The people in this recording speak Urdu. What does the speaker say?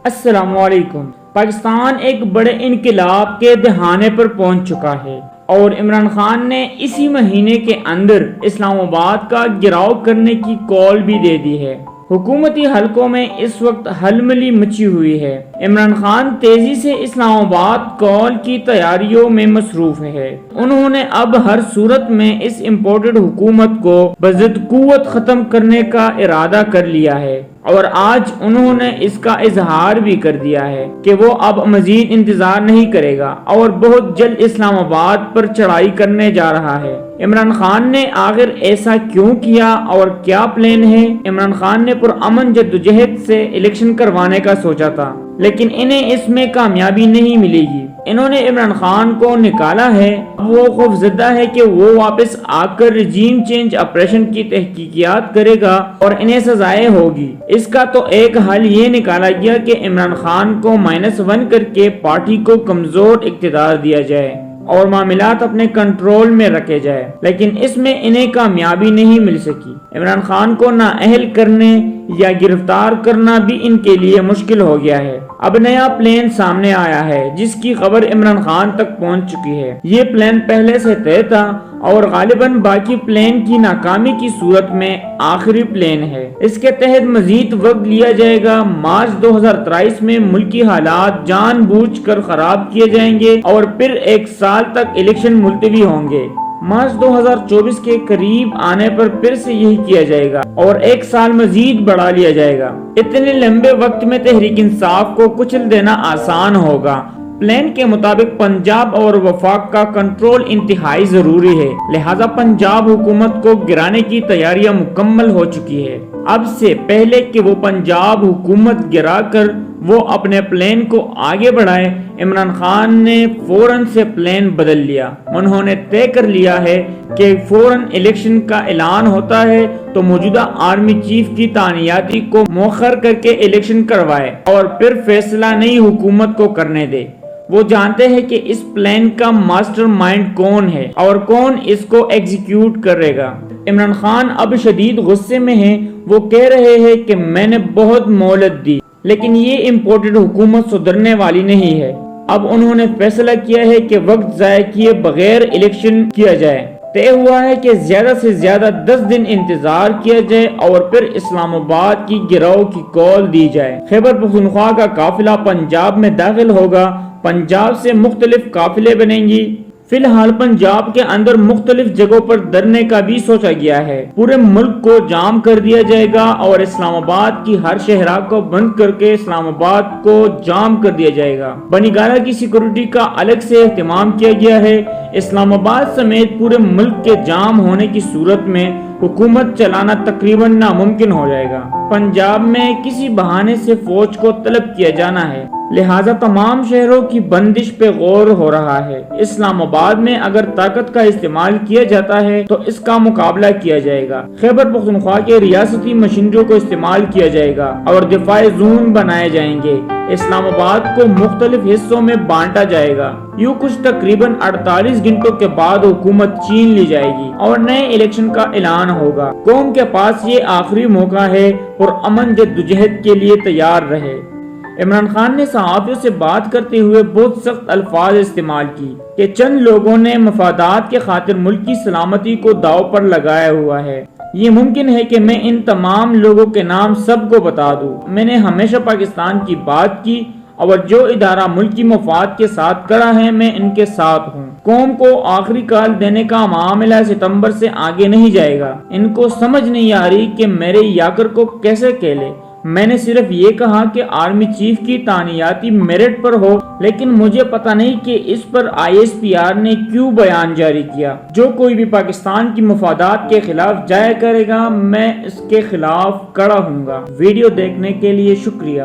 السلام علیکم۔ پاکستان ایک بڑے انقلاب کے دہانے پر پہنچ چکا ہے اور عمران خان نے اسی مہینے کے اندر اسلام آباد کا گھیراؤ کرنے کی کال بھی دے دی ہے۔ حکومتی حلقوں میں اس وقت ہلملی مچی ہوئی ہے۔ عمران خان تیزی سے اسلام آباد کال کی تیاریوں میں مصروف ہے۔ انہوں نے اب ہر صورت میں اس امپورٹڈ حکومت کو بضد قوت ختم کرنے کا ارادہ کر لیا ہے، اور آج انہوں نے اس کا اظہار بھی کر دیا ہے کہ وہ اب مزید انتظار نہیں کرے گا اور بہت جلد اسلام آباد پر چڑھائی کرنے جا رہا ہے۔ عمران خان نے آخر ایسا کیوں کیا اور کیا پلان ہے؟ عمران خان نے پرامن جدوجہد سے الیکشن کروانے کا سوچا تھا، لیکن انہیں اس میں کامیابی نہیں ملے گی۔ انہوں نے عمران خان کو نکالا ہے۔ اب وہ خوفزدہ ہے کہ وہ واپس آ کر رجیم چینج آپریشن کی تحقیقات کرے گا اور انہیں سزائیں ہوگی۔ اس کا تو ایک حل یہ نکالا گیا کہ عمران خان کو -1 کر کے پارٹی کو کمزور اقتدار دیا جائے اور معاملات اپنے کنٹرول میں رکھے جائے، لیکن اس میں انہیں کامیابی نہیں مل سکی۔ عمران خان کو نااہل کرنے یا گرفتار کرنا بھی ان کے لیے مشکل ہو گیا ہے۔ اب نیا پلان سامنے آیا ہے جس کی خبر عمران خان تک پہنچ چکی ہے۔ یہ پلان پہلے سے طے تھا اور غالباً باقی پلان کی ناکامی کی صورت میں آخری پلان ہے۔ اس کے تحت مزید وقت لیا جائے گا۔ مارچ 2023 میں ملکی حالات جان بوجھ کر خراب کیے جائیں گے اور پھر 1 سال تک الیکشن ملتوی ہوں گے۔ مارچ 2024 کے قریب آنے پر پھر سے یہی کیا جائے گا اور 1 سال مزید بڑھا لیا جائے گا۔ اتنے لمبے وقت میں تحریک انصاف کو کچل دینا آسان ہوگا۔ پلان کے مطابق پنجاب اور وفاق کا کنٹرول انتہائی ضروری ہے، لہذا پنجاب حکومت کو گرانے کی تیاریاں مکمل ہو چکی ہے۔ اب سے پہلے کہ وہ پنجاب حکومت گرا کر وہ اپنے پلان کو آگے بڑھائے، عمران خان نے فوراً سے پلان بدل لیا۔ انہوں نے طے کر لیا ہے کہ فوراً الیکشن کا اعلان ہوتا ہے تو موجودہ آرمی چیف کی تعیناتی کو مؤخر کر کے الیکشن کروائے اور پھر فیصلہ نئی حکومت کو کرنے دے۔ وہ جانتے ہیں کہ اس پلان کا ماسٹر مائنڈ کون ہے اور کون اس کو ایگزیکیوٹ کرے گا۔ عمران خان اب شدید غصے میں ہیں۔ وہ کہہ رہے ہیں کہ میں نے بہت مہلت دی، لیکن یہ امپورٹڈ حکومت سدھرنے والی نہیں ہے۔ اب انہوں نے فیصلہ کیا ہے کہ وقت ضائع کیے بغیر الیکشن کیا جائے۔ طے ہوا ہے کہ زیادہ سے زیادہ 10 دن انتظار کیا جائے اور پھر اسلام آباد کی گھیراؤ کی کال دی جائے۔ خیبر پختونخوا کا قافلہ پنجاب میں داخل ہوگا۔ پنجاب سے مختلف قافلے بنیں گی۔ فی الحال پنجاب کے اندر مختلف جگہوں پر دھرنے کا بھی سوچا گیا ہے۔ پورے ملک کو جام کر دیا جائے گا اور اسلام آباد کی ہر شہرہ کو بند کر کے اسلام آباد کو جام کر دیا جائے گا۔ بنی گالہ کی سیکورٹی کا الگ سے اہتمام کیا گیا ہے۔ اسلام آباد سمیت پورے ملک کے جام ہونے کی صورت میں حکومت چلانا تقریباً ناممکن ہو جائے گا۔ پنجاب میں کسی بہانے سے فوج کو طلب کیا جانا ہے، لہٰذا تمام شہروں کی بندش پہ غور ہو رہا ہے۔ اسلام آباد میں اگر طاقت کا استعمال کیا جاتا ہے تو اس کا مقابلہ کیا جائے گا۔ خیبر پختونخوا کے ریاستی مشینریوں کو استعمال کیا جائے گا اور دفاعی زون بنائے جائیں گے۔ اسلام آباد کو مختلف حصوں میں بانٹا جائے گا۔ یوں کچھ تقریباً 48 گھنٹوں کے بعد حکومت چھین لی جائے گی اور نئے الیکشن کا اعلان ہوگا۔ قوم کے پاس یہ آخری موقع ہے، پرامن جدوجہد کے لیے تیار رہے۔ عمران خان نے صحافیوں سے بات کرتے ہوئے بہت سخت الفاظ استعمال کی کہ چند لوگوں نے مفادات کے خاطر ملک کی سلامتی کو داؤ پر لگایا ہوا ہے۔ یہ ممکن ہے کہ میں ان تمام لوگوں کے نام سب کو بتا دوں۔ میں نے ہمیشہ پاکستان کی بات کی اور جو ادارہ ملکی مفاد کے ساتھ کھڑا ہے میں ان کے ساتھ ہوں۔ قوم کو آخری کال دینے کا معاملہ ستمبر سے آگے نہیں جائے گا۔ ان کو سمجھ نہیں آ رہی کہ میرے یاکر کو کیسے کھیلے۔ میں نے صرف یہ کہا کہ آرمی چیف کی تعیناتی میرٹ پر ہو، لیکن مجھے پتہ نہیں کہ اس پر ISPR نے کیوں بیان جاری کیا۔ جو کوئی بھی پاکستان کی مفادات کے خلاف جائے کرے گا میں اس کے خلاف کھڑا ہوں گا۔ ویڈیو دیکھنے کے لیے شکریہ۔